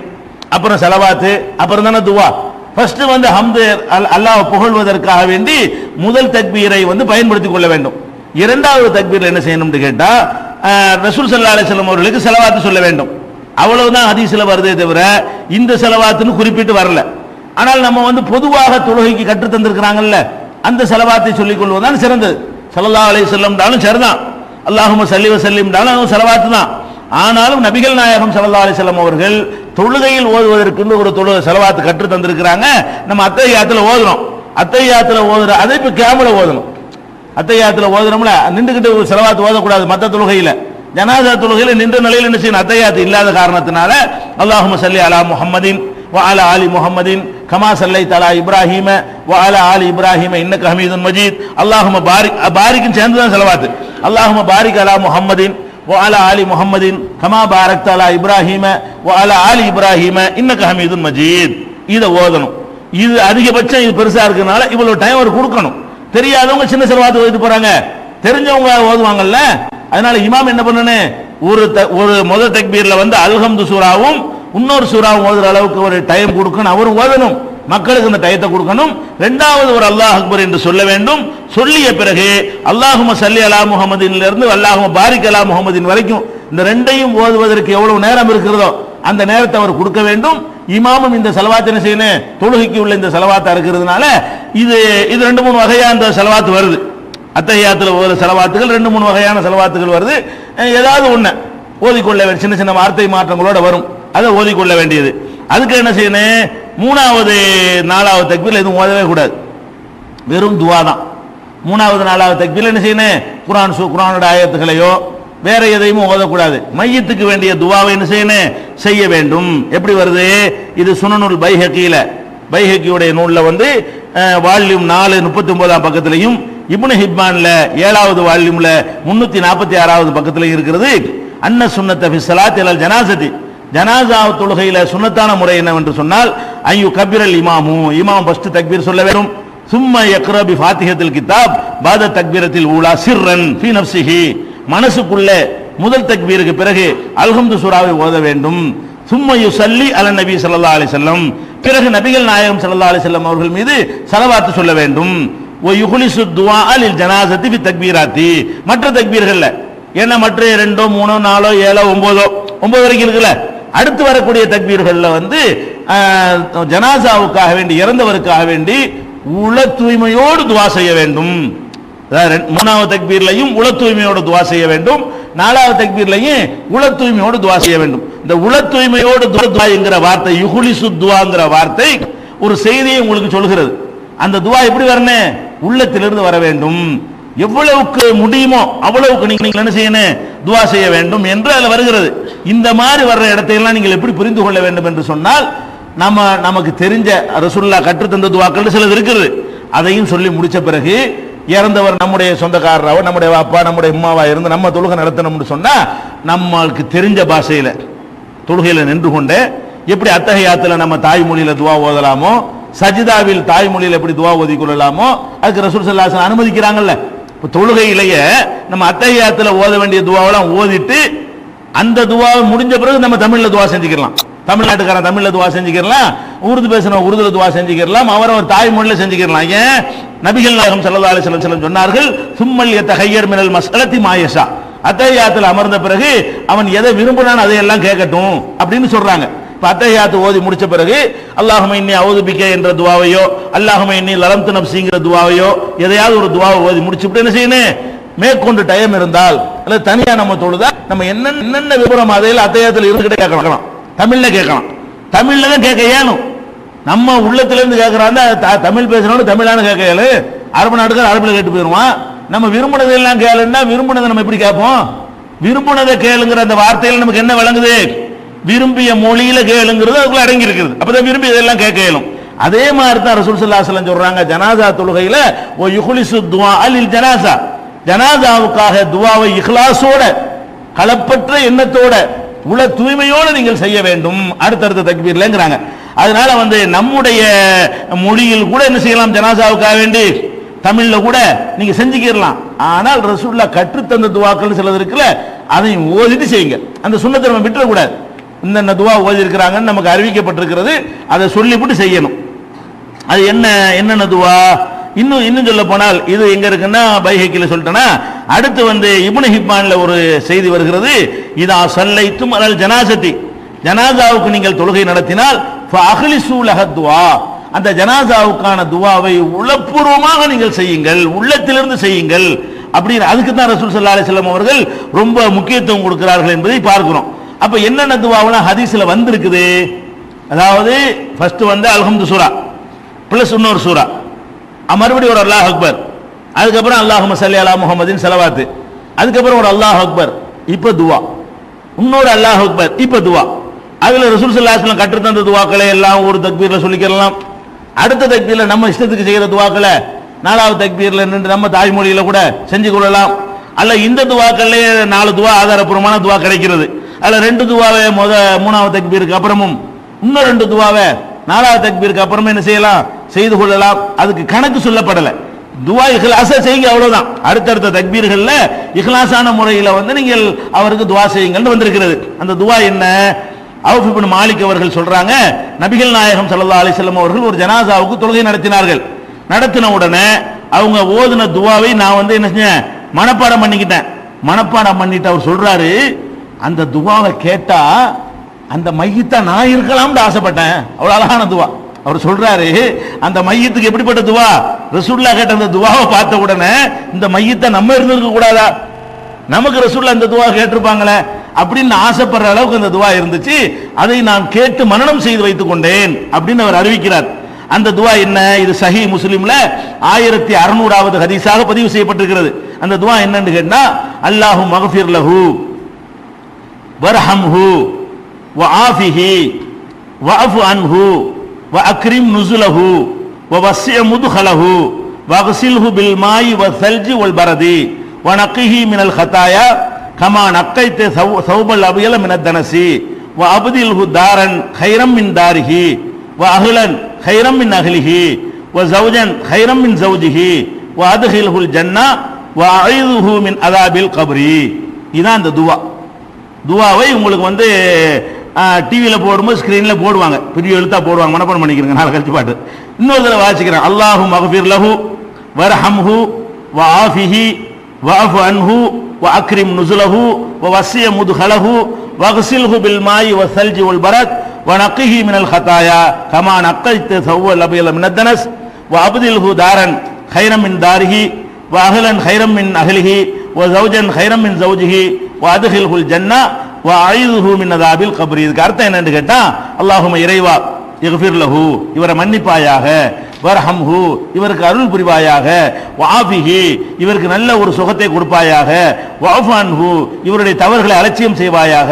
அப்புறம் ஸலவாத்து, அப்புறம் தானே துவா. ஃபர்ஸ்ட் ஹம்து, அல்லாஹ் புகழ்வதற்காக வேண்டி முதல் தக்பீரை பயன்படுத்திக் கொள்ள வேண்டும். இரண்டாவது தக்பீர்ல என்ன செய்யணும்னு கேட்டா, ரசூல் ஸல்லல்லாஹு அலைஹி வஸல்லம் அவர்களுக்கு ஸலவாத்து சொல்ல வேண்டும். அவ்வளவுதான் ஹதீஸ்ல வருதே தவிர இந்த ஸலவாத்துன்னு குறிப்பிட்டு வரல. ஆனால் நம்ம பொதுவாக தொழுகைக்கு கற்று தந்திருக்கிறாங்கல்ல, அந்த ஸலவாத்தை சொல்லிக் கொள்வதுதான் சிறந்தது. ஸல்லல்லாஹு அலைஹி வஸல்லம் சரிதான், அல்லாஹும்ம ஸல்லி வ ஸல்லிம் ஸலவாத்து தான். ஆனாலும் நபிகள் நாயகம் ஸல்லல்லாஹு அலைஹி வஸல்லம் அவர்கள் தொழுகையில் ஓதுவதற்கு ஒரு ஸலவாத்து கற்று தந்திருக்கிறாங்க. நம்ம அத்தஹியாத்துல ஓதுறோம், அத்தஹியாத்துல ஓதுற அதை இப்ப கியாமுல ஓதணும். அத்தஹியாத்துல ஓதுறோம்ல, நின்றுகிட்டு ஸலவாத்து ஓதக்கூடாது. மற்ற தொழுகையில, ஜனாஸா தொழுகையில நின்ற நிலையில் என்ன செய்யணும்? அத்தஹியாத்து இல்லாத காரணத்தினால அல்லாஹும்ம ஸல்லி அலா முஹம்மதின் வ அலா ஆலி முஹம்மதின் கமா ஸல்லைத அலா இப்ராஹீம வ அலா ஆலி இப்ராஹீம இன்னக ஹமீதுன் மஜீத். அல்லாஹும்ம பாரிக்னு சேர்ந்து தான் ஸலவாத்து. அல்லாஹும்ம பாரிக் அலா முஹம்மதின் வ அலா ஆலி முஹம்மதின் கமா பாரக்த அலா இப்ராஹீம வ அலா ஆலி இப்ராஹீம இன்னக ஹமீதுன் மஜீத். இதை ஓதணும். இது அதிகபட்சம், இது பெருசா இருக்கனால இவ்வளவு டைம் அவர் கொடுக்கணும். தெரியாதவங்க சின்ன ஸலவாத்து ஓதிட்டு போறாங்க, தெரிஞ்சவங்க ஓதுவாங்கல்ல. அதனால இமாம் என்ன பண்ணனே, ஒரு முதல் தக்பீர்ல அல்ஹம்து சூராவும் இன்னொரு சூராவும் ஓதுற அளவுக்கு ஒரு டைம் கொடுக்கணும். அவரும் ஓதணும், மக்களுக்கு அந்த டயத்தை கொடுக்கணும். இரண்டாவது ஒரு அல்லாஹ் அக்பர் என்று சொல்ல வேண்டும். சொல்லிய பிறகு அல்லாஹும்ம ஸல்லி அலா முஹம்மதின்ல இருந்து அல்லாஹும்ம பாரிக் அலா முஹம்மதின் வரைக்கும் இந்த ரெண்டையும் ஓதுவதற்கு எவ்வளவு நேரம் இருக்கிறதோ அந்த நேரத்தை அவர் கொடுக்க வேண்டும். இமாமும் இந்த ஸலவாத் என்ன செய்யணும்? தொழுகைக்கு உள்ள இந்த ஸலவாத்தா இருக்கிறதுனால இது ரெண்டு மூணு வகையான அந்த ஸலவாத் வருது. அத்தஹியாத்துல ஒரு ஸலவாத்துகள், ரெண்டு மூணு வகையான ஸலவாத்துகள் வருது. ஏதாவது ஒண்ணு ஓதிக்கொள்ள வேண்டிய சின்ன சின்ன வார்த்தை மாற்றங்களோட வரும், அதை ஓதிக்கொள்ள வேண்டியது. அதுக்கு என்ன செய்யணும்? மூணாவது நாலாவது தக்பீர்ல எதுவும் ஓதவே கூடாது, வெறும் துவா தான். மூணாவது நாலாவது தக்பீர்ல என்ன செய்யணும்? குர்ஆனோட ஆயத்துகளையோ வேற எதையும் ஓதக்கூடாது. மையத்துக்கு வேண்டிய துவாவை என்ன செய்யணும்? செய்ய வேண்டும். எப்படி வருது? இது சுனனுல் பைஹக்கியுடைய நூல்ல வால்யூம் 4 39ஆம் பக்கத்திலையும், இப்னு ஹிப்பான்ல 7வது வால்யூம்ல 346வது பக்கத்திலையும் இருக்கிறது. அன்ன சுன்னத ஃபி ஸலாத்தி அலல் ஜனாஸதி, ஜனாஸா தொழுகையில சுன்னத்தான முறை என்னவென்று சொன்னால், ஐயு கபீரல் இமாம் ஃபர்ஸ்ட் தக்பீர் சொல்ல வேண்டும். சும்மா யக்ரா பி ஃபாத்திஹத்தில் கிதாப் பாத தக்பீரத்தில் ஊலா சிர்ரன் ஃபீ நஃப்ஸிஹி, மனசுக்குள்ள முதல் தக்பீருக்கு பிறகு அல்ஹம்து சூராவை ஓத வேண்டும். சும்மா யுஸல்லி அலா நபி ஸல்லல்லாஹு அலைஹி வஸல்லம், பிறகு நபிகள் நாயகம் ஸல்லல்லாஹு அலைஹி வஸல்லம் அவர்கள் மீது ஸலவாத் சொல்ல வேண்டும். வ யுஹ்லிசு துஆ லில் ஜனாஸத்தி ஃபி தக்பீராத்தி, மற்ற தக்பீர்கள்ல என்ன மற்ற 2 3 4 7 9 வரைக்கும் இருக்குல்ல, அடுத்து வரக்கூடிய தக்பீர்கள்ல ஜனாசாவுக்காக வேண்டி, இறந்தவருக்காக வேண்டி உள தூய்மையோடு துஆ செய்ய வேண்டும். மூணாவது தக்பீர்லையும் உள தூய்மையோடு துஆ செய்ய வேண்டும், நாலாவது தக்பீர்லையும் உள தூய்மையோடு துஆ செய்ய வேண்டும். இந்த உள தூய்மையோடு துஆ என்கிற வார்த்தை, யுஹ்லிசு துஆங்கிற வார்த்தை ஒரு செய்தியை உங்களுக்கு சொல்கிறது. அந்த துஆ எப்படி வரணும்? உள்ளத்திலிருந்து வர வேண்டும். எவ்வளவுக்கு முடியுமோ அவ்வளவுக்கு நீங்க என்ன செய்யணும்? துஆ செய்ய வேண்டும் என்று அதுல வருகிறது. இந்த மாதிரி வர்ற இடத்தையெல்லாம் நீங்கள் எப்படி புரிந்து கொள்ள வேண்டும் என்று சொன்னால், நமக்கு தெரிஞ்ச ரசூலுல்லாஹ் கற்று தந்த துஆக்கள் சிலது இருக்கிறது. அதையும் சொல்லி முடிச்ச பிறகு இறந்தவர் நம்முடைய சொந்தக்காரராவோ நம்முடைய அப்பா நம்முடைய அம்மாவா இருந்து நம்ம தொழுகை நடத்தணும்னு சொன்னா, நம்மளுக்கு தெரிஞ்ச பாஷையில தொழுகையில நின்று கொண்டு எப்படி அத்தஹியாத்துல நம்ம தாய்மொழியில துஆ ஓதலாமோ, சஜிதாவில் தாய்மொழியில் எப்படி துஆ ஓதி கொள்ளலாமோ அதுக்கு ரசூல் ஸல்லல்லாஹு அலைஹி வஸல்லம் அனுமதிக்கிறாங்கல்ல. இப்போ தொழுகையிலேயே நம்ம அத்தஹியாத்துல ஓத வேண்டிய துஆவெல்லாம் ஓதிட்டு அந்த துஆவை முடிஞ்ச பிறகு நம்ம தமிழ்ல துஆ செஞ்சுக்கலாம். தமிழ்நாட்டுக்காரன் தமிழ்ல துஆ செஞ்சுக்கலாம், உருது பேசணும் உருதுல துஆ செஞ்சுக்கலாம், அவரவர் தாய்மொழியில செஞ்சுக்கலாம். ஏன்? நபிகள் நாயகம் ஸல்லல்லாஹு அலைஹி வஸல்லம் சொன்னார்கள், சும்மல் யதஹய்யர் மினல் மஸ்அலத்தி மா யஷா, அத்தஹியாத்துல அமர்ந்த பிறகு அவன் எதை விரும்பினான் அதையெல்லாம் கேட்கட்டும் அப்படின்னு சொல்றாங்க. அத்தஹியாத்து ஓதி முடிச்ச பிறகு அல்லாஹும்ம இன்னி அஊது பிக்க என்ற துஆவையோ, அல்லாஹும்ம இன்னி லலம்து நஃப்ஸிங்கிற துஆவையோ, எதையாவது ஒரு துஆவை ஓதி முடிச்சுட்டு என்ன செய்யணும்? மேற்கொண்டு டைம் இருந்தால் அல்லது தனியா நம்ம தொழுதா நம்ம என்னென்ன விவரம் அதையில அத்தஹியாத்துல இருந்துகிட்டே கேட்கலாம், தமிழ்ல கேட்கலாம். தமிழ்ல தான் கேட்க ஏனும். நம்ம உள்ளத்துல இருந்து கேட்கறாங்க, தமிழ் பேசுறவங்க தமிழான கேட்கல, அரபு நாட்டுக்கு அரபுல கேட்டு போயிருவான். நம்ம விரும்பினதெல்லாம் கேளுன்னா விரும்பினதை நம்ம எப்படி கேட்போம்? விரும்பினதை கேளுங்கிற அந்த வார்த்தையில நமக்கு என்ன விளங்குது? விரும்பிய மொழியில கேளுங்கிறது அதுக்குள்ள அடங்கி இருக்குது. அப்பதான் விரும்பி இதெல்லாம் கேட்க இயலும். அதே மாதிரி தான் ரசூல் ஸல்லல்லாஹு அலைஹி வஸல்லம் சொல்றாங்க ஜனாஸா தொழுகையில ஓ யுஹ்லிசு துஆ லில் ஜனாஸா, ஜனாஸாவுக்காக துஆவை இக்லாஸோட களப்பற்ற எண்ணத்தோட உள்ள தூய்மையோடு நீங்கள் செய்ய வேண்டும் அடுத்தடுத்த தக்பீர்லங்கறாங்க. அதனால நம்முடைய மொழியில் கூட என்ன செய்யலாம், ஜனாஸாவுக்காக வேண்டி தமிழ்ல கூட நீங்க செஞ்சுக்கிடலாம். ஆனால் ரசூலுல்லாஹ் கற்றுத்தந்த துஆக்கள் சிலது இருக்குல்ல, அதையும் ஓதிட்டு செய்யுங்க. அந்த சுன்னத்தை நம்ம விட்டுறக்கூடாது. இந்த துஆ ஓதி இருக்கிறாங்கன்னு நமக்கு அறிவிக்கப்பட்டிருக்கிறது, அதை சொல்லிவிட்டு செய்யணும். அது என்னென்ன துஆ? இன்னும் சொல்ல போனால் இது எங்க இருக்குன்னா பைஹக்கில சொல்லிட்டேன்னா, அடுத்து இப்னு ஹிப்பான்ல ஒரு செய்தி வருகிறது, இதா ஸல்லைத்தும் அலல் ஜனாஸதி, ஜனாஸாவுக்கு நீங்கள் தொழுகை நடத்தினால் ஃபஅஹ்லிஸு லஹ துஆ, அந்த ஜனாஸாவுக்கான துஆவை உளப்பூர்வமாக நீங்கள் செய்யுங்கள், உள்ளத்திலிருந்து செய்யுங்கள். அப்படி அதுக்கு தான் ரசூல் ஸல்லல்லாஹு அலைஹி வஸல்லம் அவர்கள் ரொம்ப முக்கியத்துவம் கொடுக்கிறார்கள் என்பதை பார்க்கிறோம். அப்ப என்னென்ன துஆவெல்லாம் ஹதீஸ்ல வந்திருக்குது? அதாவது ஃபர்ஸ்ட் அல்ஹம்து சூரா பிளஸ் இன்னொரு சூரா, மறுபடியும் ஒரு அல்லாஹ் அக்பர், அதுக்கப்புறம் அல்லாஹும்ம ஸல்லி அலா முஹம்மதின் ஸலவாத், அதுக்கப்புறம் ஒரு அல்லாஹ் அக்பர், இப்ப துஆ, இன்னொரு அல்லாஹ் அக்பர், இப்ப துஆ. அதுல ரசூல் ஸல்லல்லாஹு அலைஹி வஸல்லம் கற்றுத்தந்த துஆக்களை எல்லாம் ஒரு தக்பீர்ல சொல்லிக்கலாம். அடுத்த தக்பீர்ல நம்ம இஷ்டத்துக்கு செய்யற துஆக்களை நாலாவது தக்பீர்ல நின்று நம்ம தாய்மொழியில கூட செஞ்சு கொள்ளலாம். அல்ல இந்த துஆக்கள்ல 4 துஆ ஆதாரப்பூர்வமான துஆ கிடைக்கிறது. அதுல 2 துஆவை மூணாவது தக்பீருக்கு அப்புறமும் இன்னும் 2 துஆவை நாலாவது தக்பீருக்கு அப்புறமே என்ன செய்யலாம், செய்து கொள்ளலாம். அதுக்கு கணக்கு சொல்லப்படல. துஆ இக்லாஸா செய்யுங்க, அவ்வளவுதான். அடுத்தடுத்த தக்பீர்கள்ல இக்லாஸான முறையில் நீங்கள் அவருக்கு துஆ செய்யுங்கள்னு வந்திருக்கிறது. அந்த துஆ என்ன? அவுஃப் இப்னு மாலிக் அவர்கள் சொல்றாங்க, நபிகள் நாயகம் ஸல்லல்லாஹு அலைஹி வஸல்லம் அவர்கள் ஒரு ஜனாஸாவுக்கு தொழுகை நடத்தினார்கள். நடத்தின உடனே அவங்க ஓதுன துஆவை நான் என்ன செஞ்சேன், மனப்பாடம் பண்ணிக்கிட்டேன். மனப்பாடம் பண்ணிட்டு அவர் சொல்றாரு, அந்த துஆவை கேட்டா அந்த மையத்தை நான் இருக்கலாம்னு ஆசைப்பட்டேன். அவ்வளவு அழகான துஆ. அவர் சொல்றாரு, அந்த மையத்துக்கு எப்படிப்பட்ட துஆ, ரசூலுல்லாஹ் கேட்ட அந்த துஆவை பார்த்த உடனே இந்த மையத்தை நம்ம இருந்திருக்க கூடாதா, நமக்கு ரசூலுல்லாஹ் அந்த துஆ கேட்டிருப்பாங்களே அப்படின்னு ஆசைப்படுற அளவுக்கு அந்த துஆ இருந்துச்சு. அதை நான் கேட்டு மனனம் செய்து வைத்துக் கொண்டேன் அப்படின்னு அவர் அறிவிக்கிறார். அந்த துஆ என்ன? இது சஹீஹ் முஸ்லிம்ல 1600வது ஹதீஸாக பதிவு செய்யப்பட்டிருக்கிறது. அந்த துஆ என்னன்னு கேட்டா, அல்லாஹு மக்ஃபிர் லஹு வர்ஹம்ஹு வஆஃபிஹி வஅஃபு அன்ஹு வஅக்ரிம் நுஸுலஹு வவஸ்ஸி முத்கலஹு வக்ஸில்ஹு பில் மாயி வஸ்ஸல்ஜி வல் பரதி வனக்கிஹி மினல் ஹதாயா கமா நக்கைத ஸௌபல் அபியல மினத் தனசி வஅப்தில்ஹு தாரன் கைரம் மின் தாரிஹி வஅஹ்லன் கைரம் மின் அஹ்லிஹி வஸௌஜன் கைரம் மின் ஸௌஜிஹி வஅத்ஹில்ஹுல் ஜன்னah வஅஈதுஹு மின் அஸாபில் கப்ரி. இதான் அந்த துஆ. துஆவை உங்களுக்கு டிவியில் போடும்போது ஸ்கிரீனில் போடுவாங்க, பெரிய எழுத்தா போடுவாங்க, மனப்பாடம் பண்ணிக்கிறேங்க. நாளை கழிச்சு பாட்டு இன்னொரு தடவை வாசிக்கிறேன். அல்லாஹு மக்ஃபிர் லஹு வர்ஹம்ஹு வஆஃபிஹி வஅஃபு அன்ஹு வஅக்ரிம் நுஸுலஹு வவஸ்ஸி முத்கலஹு வக்ஸில்ஹு பில் மாயி வஸ்ஸல்ஜி வல் பரத் வனக்கிஹி மினல் ஹதாயா கமா நக்கைத ஸௌபல் அபியல மினத் தனஸ் வஅப்தில்ஹு தாரன் கைரம் மின் தாரிஹி வஅஹ்லன் கைரம் மின் அஹ்லிஹி வஸௌஜன் கைரம் மின் ஸௌஜிஹி வஅத்ஹில்ஹுல் ஜன்னah வஅஈதுஹு மின் அஸாபில் கப்ரி. இதுக்கு அர்த்தம் என்னன்னு கேட்டா, அல்லாஹும்ம இறைவா இக்ஃபிர் லஹு, இவரை மன்னிப்பாயாக, வர்ஹம்ஹு, இவருக்கு அருள் புரிவாயாக, வஆஃபிஹி, இவருக்கு நல்ல ஒரு சுகத்தை கொடுப்பாயாக, வஅஃபு அன்ஹு, இவருடைய தவறுகளை அலட்சியம் செய்வாயாக,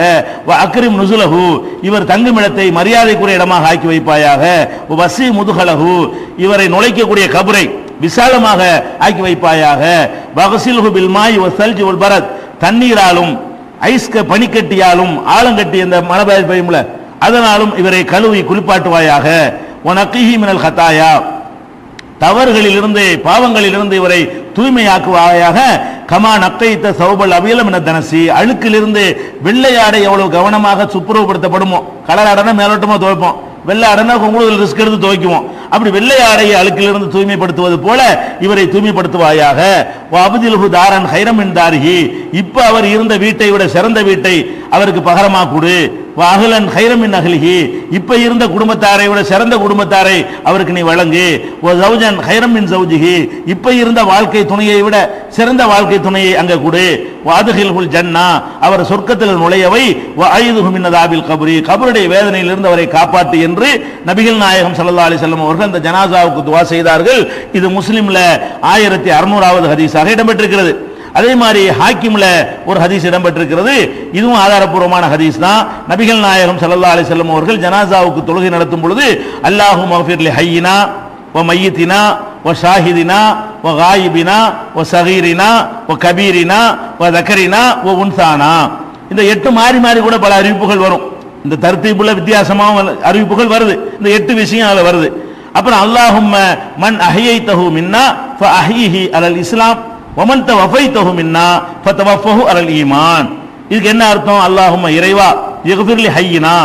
வஅக்ரிம் நுஸுலஹு, இவர் தங்குமிடத்தை மரியாதைக்குரிய இடமாக ஆக்கி வைப்பாயாக, வஸ்ஸி முத்கலஹு, இவரை நுழைக்கக்கூடிய கபரை விசாலமாக ஆக்கி வைப்பாயாக, வக்ஸில்ஹு பில் மாயி வஸ்ஸல்ஜி வல் பரத், தண்ணீராலும் ஐஸ்க பனிக்கட்டியாலும் ஆலங்கட்டி இந்த மழை பெய்யும்ல அதனாலும் இவரை கழுவி குளிப்பாட்டுவாயாக, வனக்கிஹி மினல் ஹதாயா, தவறுகளிலிருந்து பாவங்களிலிருந்து இவரை தூய்மையாக்குவாயாக, கமா நக்கைத்த ஸௌபல் அபியல மினத் தனசி, அழுக்கிலிருந்து வெள்ளையாடை எவ்வளவு கவனமாக சுப்புரவுப்படுத்தப்படுமோ, கலர் ஆடைனா மேலோட்டமா துவைப்போம், வெள்ளை ஆடைனா உங்களுக்கு ரிஸ்க் எடுத்து துவைக்குவோம், அப்படி வெள்ளை ஆடையை அழுக்கிலிருந்து தூய்மைப்படுத்துவது போல இவரை தூய்மைப்படுத்துவாயாக, வஅப்தில்ஹு தாரன் கைரம் மின் தாரிஹி, இப்ப அவர் இருந்த வீட்டை விட சிறந்த வீட்டை அவருக்கு பகரமா கொடு, வஅஹ்லன் கைரம் மின் அஹ்லிஹி, இப்ப இருந்த குடும்பத்தாரை விட சிறந்த குடும்பத்தாரை அவருக்கு நீ வழங்கு, வஸௌஜன் கைரம் மின் ஸௌஜிஹி, இப்ப இருந்த வாழ்க்கை துணையை விட சிறந்த வாழ்க்கை துணையை அங்க கொடு, வஅத்ஹில்ஹுல் ஜன்னah, அவர் சொர்க்கத்தில் நுழையவை, வஅஈதுஹு மின் அஸாபில் கப்ரி, கபருடைய வேதனையிலிருந்து அவரை காப்பாற்று என்று நபிகள் நாயகம் ஸல்லல்லாஹு அலைஹி வஸல்லம் அவர்கள் அந்த ஜனாஸாவுக்கு துஆ செய்தார்கள். இது முஸ்லிம்ல 1600வது ஹதீஸாக இடம்பெற்றிருக்கிறது. அதே மாதிரி ஹாக்கிம்ல ஒரு ஹதீஸ் இடம்பெற்றிருக்கிறது, இதுவும் ஆதாரப்பூர்வமான ஹதீஸ் தான். நபிகள் நாயகம் ஸல்லல்லாஹு அலைஹி வஸல்லம் அவர்கள் ஜனாசாவுக்கு தொழுகை நடத்தும் பொழுது அல்லாஹும்ம ஃபிர் லி ஹய்யினா வ மய்யித்தினா வ ஷாஹிதினா வ காயிபினா வ ஸகீரினா வ கபீரினா வ தக்கரினா வ உன்சானா, இந்த 8 மாறி மாறி கூட பல அறிவிப்புகள் வரும். இந்த தர்த்தீபுல வித்தியாசமான அறிவிப்புகள் வருது. இந்த 8 விஷயம் அதுல வருது. அப்புறம் அல்லாஹும்ம மன் அஹ்யைதஹு மின்னா ஃபஅஹ்யிஹி அலல் இஸ்லாம் வ மன் தவஃபைதஹு மின்னா ஃபதவஃபஹு அலல் ஈமான். இதுக்கு என்ன அர்த்தம்? அல்லாஹும்ம இறைவா இக்ஃபிர் லி ஹய்யினா,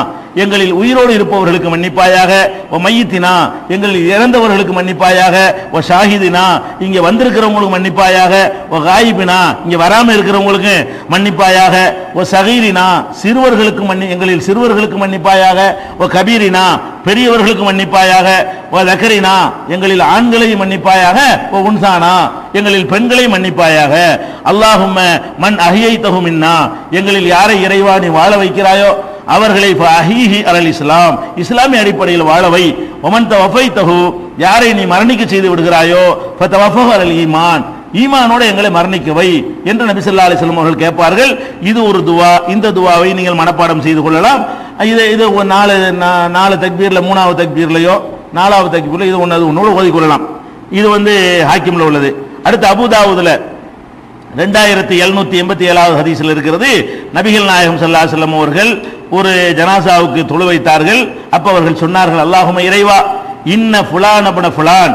எங்களில் உயிரோடு இருப்பவர்களுக்கு மன்னிப்பாயாக, வ மய்யித்தினா, எங்களில் இறந்தவர்களுக்கு மன்னிப்பாயாக, வ ஷாஹிதினா, இங்க வந்திருக்கிறவங்களுக்கு மன்னிப்பாயாக, வ காயிபினா, இங்க வராம இருக்கிறவங்களுக்கு மன்னிப்பாயாக, வ ஸகீரினா, சிறுவர்களுக்கு எங்களில் சிறுவர்களுக்கு மன்னிப்பாயாக, வ கபீரினா, பெரியவர்களுக்கு மன்னிப்பாயாக, வ தக்கரினா, எங்களில் ஆண்களை மன்னிப்பாயாக, வ உன்சானா, எங்களில் பெண்களை மன்னிப்பாயாக. அல்லாஹும்ம மன் அஹ்யைதஹு மின்னா, எங்களில் யாரை இறைவா நீ வாழ வைக்கிறாயோ அவர்களை ஃபஅஹ்யிஹி அலல் இஸ்லாம், இஸ்லாமிய அடிப்படையில் வாழவை. வமன் தவஃபைதஹு, யாரை நீ மரணிக்க செய்து விடுகிறாயோ ஃபதவஃபஹு அலல் ஈமான், ஈமானோட எங்களை மரணிக்கவை என்று நபி ஸல்லல்லாஹு அலைஹி வஸல்லம் அவர்கள் கேட்பார்கள். இது ஒரு துவா. இந்த துவாவை நீங்கள் மனப்பாடம் செய்து கொள்ளலாம். இது 4 தக்பீர்ல 3வது தக்பீர்லயோ 4வது தக்பீர்ல இது ஒன்னோடு ஓதிக் கொள்ளலாம். இது ஹாக்கிம்ல உள்ளது. அடுத்து அபூதாவுதுல 2787வது ஹதீஸ்ல இருக்கிறது, நபிகள் நாயகம் ஸல்லல்லாஹு அலைஹி வஸல்லம் அவர்கள் ஒரு ஜனாசாவுக்கு தொழு வைத்தார்கள். அப்ப அவர்கள் சொன்னார்கள், அல்லாஹும்ம இறைவா இன்ன ஃபுலான் அப்ன ஃபுலான்,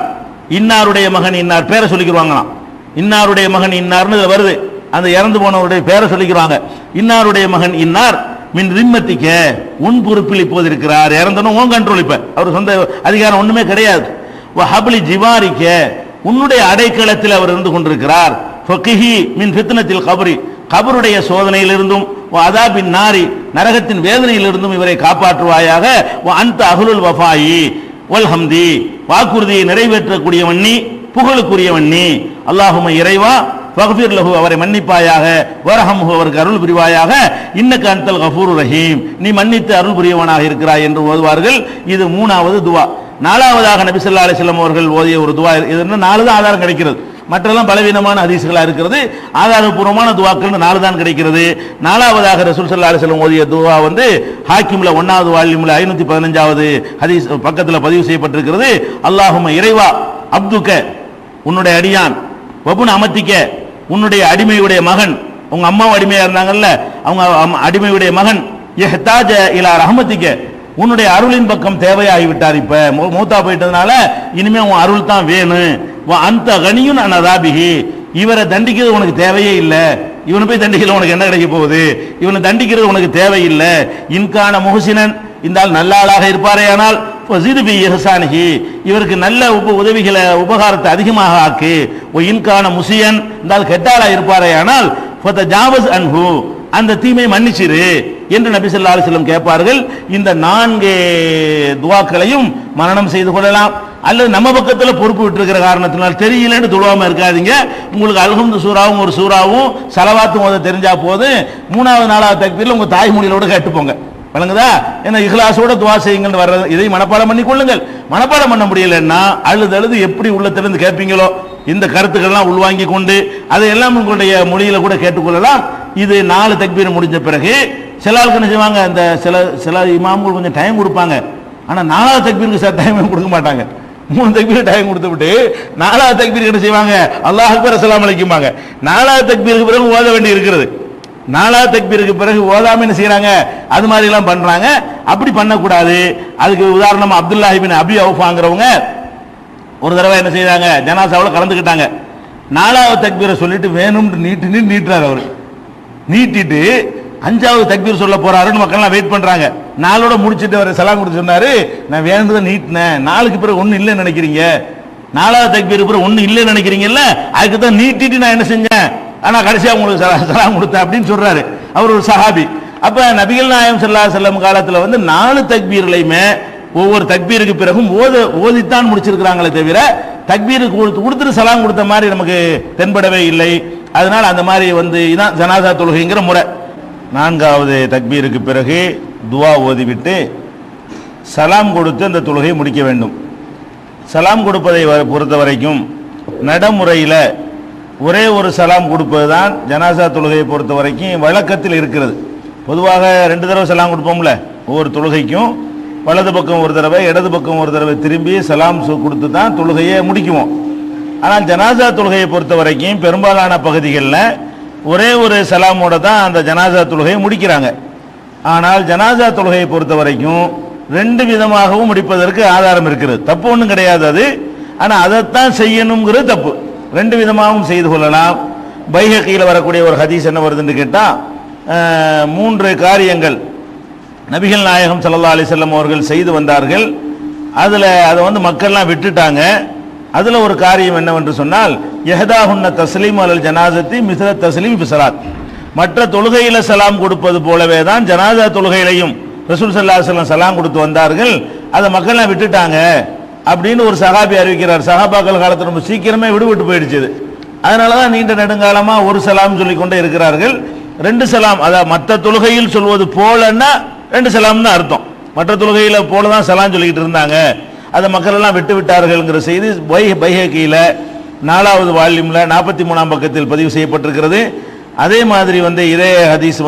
இன்னாருடைய மகன் இன்னார், பேரை சொல்லிக்கிறாங்களாம். இன்னாருடைய மகன் இன்னார்னு வருது, அந்த இறந்து போனவருடைய பேரை சொல்லிக்கிறாங்க. இன்னாருடைய மகன் இன்னார் மின் ரிம்மத்திக்க, உன் பொறுப்பில் இப்போது இருக்கிறார். இறந்தனும் உன் கண்ட்ரோல், இப்ப அவர் சொந்த அதிகாரம் ஒண்ணுமே கிடையாது. ஹப்லி ஜிவாரிக்க, உன்னுடைய அடைக்கலத்தில் அவர் இருந்து கொண்டிருக்கிறார். ஃபகிஹி மின் ஃபித்னத்தில் கபரி, கபருடைய சோதனையிலிருந்தும், அதாபின் நாரி, நரகத்தின் வேதனையிலிருந்தும் இவரை காப்பாற்றுவாயாக. அந்த அஹ்லுல் வஃபாயி வல் ஹம்தி, வாக்குறுதியை நிறைவேற்றக்கூடியவன் நீ, புகழுக்குரியவன் நீ. அல்லாஹும்ம இறைவா ஃபக்ஃபிர் லஹு, அவரை மன்னிப்பாயாக, வர்ஹம்ஹு, அவருக்கு அருள் புரிவாயாக, இன்னக அன்தல் கஃபூருர் ரஹீம், நீ மன்னித்து அருள் புரியவனாக இருக்கிறாய் என்று ஓதுவார்கள். இது 3வது துவா. 4வதாக நபி ஸல்லல்லாஹு அலைஹி வஸல்லம் அவர்கள் ஓதிய ஒரு துவா, இதுன்னு 4 தான் ஆதாரம் கிடைக்கிறது. மற்றெல்லாம் பலவீனமான ஹதீஸ்களா இருக்கிறது. ஆதாரபூர்வமான துவாக்கள் 4 தான் கிடைக்கிறது. 4வதாக ரசூல் ஸல்லல்லாஹு அலைஹி வஸல்லம் ஓதிய துவா ஹாக்கிம்ல 1வது வால்யூம்ல 515வது ஹதீஸ் பக்கத்துல பதிவு செய்யப்பட்டிருக்கிறது. அல்லாஹும்ம இறைவா அப்துக, உன்னுடைய அடியான், வபுன் அமத்திக்க, உன்னுடைய அடிமையுடைய மகன், உங்க அம்மா அடிமையா இருந்தாங்கல்ல, அவங்க அடிமையுடைய மகன், இஹ்தாஜ இலா ரஹ்மத்திக்க, உன்னுடைய அருளின் பக்கம் தேவையாகிவிட்டார். இப்ப மூத்தா போயிட்டதுனால இனிமே உன் அருள் தான் வேணும். அந்த கனியும் நான் அதாபிஹி, இவரை தண்டிக்கிறது உனக்கு தேவையே இல்லை. இவனை போய் தண்டிக்கல, உனக்கு என்ன கிடைக்க போகுது? இவனை தண்டிக்கிறது உனக்கு தேவையில்லை. இன்கான முஹ்சினன், இந்த ஆள் நல்ல ஆளாக இருப்பாரே ஆனால் இவருக்கு நல்ல உதவிகளை உபகாரத்தை அதிகமாக ஆக்கு. இன்கான முசியன், இந்த ஆள் கெட்டாளா இருப்பாரே ஆனால் அன்ஹு, அந்த தீமை மன்னிச்சிரு என்று நபி ஸல்லல்லாஹு அலைஹி வஸல்லம் கேட்பார்கள். இந்த 4 துவாக்களையும் மனனம் செய்து கொள்ளலாம். அல்லது நம்ம பக்கத்தில் பொறுப்பு விட்டுருக்கிற காரணத்தினால் தெரியலன்னு தொழுவாம இருக்காதீங்க. உங்களுக்கு அல்ஹம்து சூராவும் ஒரு சூறாவும் சலவாத்தும் ஓத தெரிஞ்சா போது 3வது 4வது தக்பீர்ல உங்க தாய்மொழியோட கேட்டுப்போங்க. வழங்குதா? ஏன்னா இஹ்லாஸோட துவா செய்யுங்கள் வர்றது, இதை மனப்பாடம் பண்ணி கொள்ளுங்கள். மனப்பாடம் பண்ண முடியலன்னா அழுது எப்படி உள்ளத்திலிருந்து கேட்பீங்களோ இந்த கருத்துக்கள்லாம் உள்வாங்கி கொண்டு அதையெல்லாம் உங்களுடைய மொழியில கூட கேட்டுக்கொள்ளலாம். இது 4 தக்பீர் முடிஞ்ச பிறகு சில ஆளுக்கு என்ன செய்வாங்க, அந்த சில இமாம்கள் கொஞ்சம் டைம் கொடுப்பாங்க. ஆனா 4வது தக்பீருக்கு டைம் கொடுக்க மாட்டாங்க. 3 தக்பீர் டைம் கொடுத்து விட்டு 4வது தக்பீர் என்ன செய்வாங்க, அல்லாஹ் அக்பர் அஸ்ஸலாமு அலைக்கும்பாங்க. 4வது தக்பீருக்கு பிறகு ஓத வேண்டி இருக்கிறது. 4வது தக்பீருக்கு பிறகு ஓதாம என்ன செய்யறாங்க, அது மாதிரி எல்லாம் பண்றாங்க. அப்படி பண்ணக்கூடாது. அதுக்கு உதாரணமா அப்துல்லாஹ் இப்னு அபி அவுஃபாங்கிறவங்க ஒரு தடவை என்ன செய்யறாங்க, ஜனாசாவில் கலந்துக்கிட்டாங்க. 4வது தக்பீரை சொல்லிட்டு வேணும்னு நீட்டுறாரு. அவரு நீட்டிட்டு 5வது தக்பீர் சொல்ல போறாருன்னு மக்கள்லாம் வெயிட் பண்றாங்க. 4ஓட முடிச்சுட்டு அவர் சலாம் கொடுத்து சொன்னாரு, நான் வேணும்னு நீட்டினேன், 4க்கு பிறகு ஒன்னும் இல்லைன்னு நினைக்கிறீங்க, 4வது தக்பீருக்கு பிறகு ஒன்னும் இல்லைன்னு நினைக்கிறீங்கல்ல, அதுக்கு தான் நீட்டிட்டு நான் என்ன செஞ்சேன், ஆனா கடைசியா உங்களுக்கு சலாம் கொடுத்தேன் அப்படின்னு சொல்றாரு. அவர் ஒரு சஹாபி. அப்ப நபிகள் நாயகம் ஸல்லல்லாஹு அலைஹி வஸல்லம் காலத்துல 4 தக்பீர்களையுமே ஒவ்வொரு தக்பீருக்கு பிறகும் ஓதித்தான் முடிச்சிருக்கிறாங்களே தவிர தக்பீருக்கு கொடுத்துட்டு சலாம் கொடுத்த மாதிரி நமக்கு தென்படவே இல்லை. அதனால அந்த மாதிரி இதான் ஜனாசா தொழுகைங்கிற முறை. 4வது தக்பீருக்கு பிறகு துவா ஓதிவிட்டு சலாம் கொடுத்து அந்த தொழுகையை முடிக்க வேண்டும். சலாம் கொடுப்பதை பொறுத்த வரைக்கும் நடைமுறையில் ஒரே ஒரு சலாம் கொடுப்பது தான் ஜனாசா தொழுகையை பொறுத்த வரைக்கும் வழக்கத்தில் இருக்கிறது. பொதுவாக 2 தடவை சலாம் கொடுப்போம்ல, ஒவ்வொரு தொழுகைக்கும் வலது பக்கம் ஒரு தடவை இடது பக்கம் ஒரு தடவை திரும்பி சலாம் கொடுத்து தான் தொழுகையை முடிக்குவோம். ஆனால் ஜனாசா தொழுகையை பொறுத்த வரைக்கும் பெரும்பாலான பகுதிகளில் ஒரே ஒரு சலாமோட தான் அந்த ஜனாசா தொழுகையை முடிக்கிறாங்க. ஆனால் ஜனாசா தொழுகையை பொறுத்த வரைக்கும் 2 விதமாகவும் முடிப்பதற்கு ஆதாரம் இருக்கிறது. தப்பு ஒன்றும் கிடையாது அது. ஆனால் அதைத்தான் செய்யணுங்கிறது தப்பு. 2 விதமாகவும் செய்து கொள்ளலாம். பைஹக்கியில் வரக்கூடிய ஒரு ஹதீஸ் என்ன வருதுன்னு கேட்டால், 3 காரியங்கள் நபிகள் நாயகம் ஸல்லல்லாஹு அலைஹி வஸல்லம் அவர்கள் செய்து வந்தார்கள். அதில் அதை மக்கள்லாம் விட்டுட்டாங்க. அதில் ஒரு காரியம் என்னவென்று சொன்னால், யஹ்தாஹுன்ன தஸ்லீம் அலல் ஜனாசத்தி மிஸ்ல தஸ்லீம் ஃபி ஸலாத். மற்ற தொழுகையில சலாம் கொடுப்பது போலவே தான் ஜனாசா தொழுகையிலையும் ரசூல் ஸல்லல்லாஹு அலைஹி வஸல்லம் சலாம் கொடுத்து வந்தார்கள். அதை மக்கள்லாம் விட்டுட்டாங்க அப்படின்னு ஒரு சஹாபி அறிவிக்கிறார். சஹாபாக்கள் காலத்தில் ரொம்ப சீக்கிரமே விடுபட்டு போயிடுச்சு. அதனால தான் நீண்ட நெடுங்காலமாக ஒரு சலாம் சொல்லிக்கொண்டே இருக்கிறார்கள். 2 சலாம், அதாவது மற்ற தொழுகையில் சொல்வது போலன்னா 2 சலாம் தான் அர்த்தம். மற்ற தொழுகையில போல தான் சலாம் சொல்லிக்கிட்டு இருந்தாங்க, அதை மக்கள் எல்லாம் விட்டு விட்டார்கள்ங்கிற செய்தி பைஹக்கியில் 4வது வால்யூம்ல 43ஆம் பக்கத்தில் பதிவு செய்யப்பட்டிருக்கிறது. அதே மாதிரி இதே ஹதீஸ்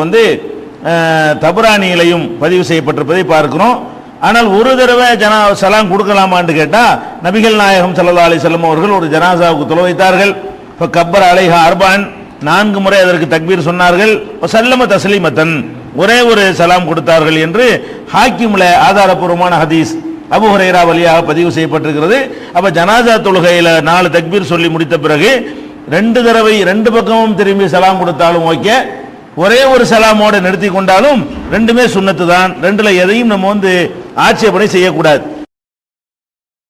தபரானியிலையும் பதிவு செய்யப்பட்டிருப்பதை பார்க்கிறோம். ஆனால் ஒரு தடவை சலாம் கொடுக்கலாமான்னு கேட்டா, நபிகள் நாயகம் ஸல்லல்லாஹு அலைஹி வஸல்லம் அவர்கள் ஒரு ஜனாசாவுக்கு தொழ வைத்தார்கள். இப்போ கப்பர் அலைஹா அர்பான் 4 முறை அதற்கு தக்பீர் சொன்னார்கள். சல்லம தஸ்லீமத்தன், ஒரே ஒரு சலாம் கொடுத்தார்கள் என்று ஹாக்கிம்ல ஆதாரபூர்வமான ஹதீஸ் அபூ ஹுரைரா வழியாக பதிவு செய்யப்பட்டிருக்கிறது. அப்ப ஜனாசா தொழுகையில 4 தக்பீர் சொல்லி முடித்த பிறகு 2 தடவை 2 பக்கமும் திரும்பி சலாம் கொடுத்தாலும் ஓகே, ஒரே ஒரு சலாமோடு நிறுத்தி கொண்டாலும் 2மே சுன்னத்து தான். 2ல எதையும் நம்ம ஆட்சேபனை செய்யக்கூடாது.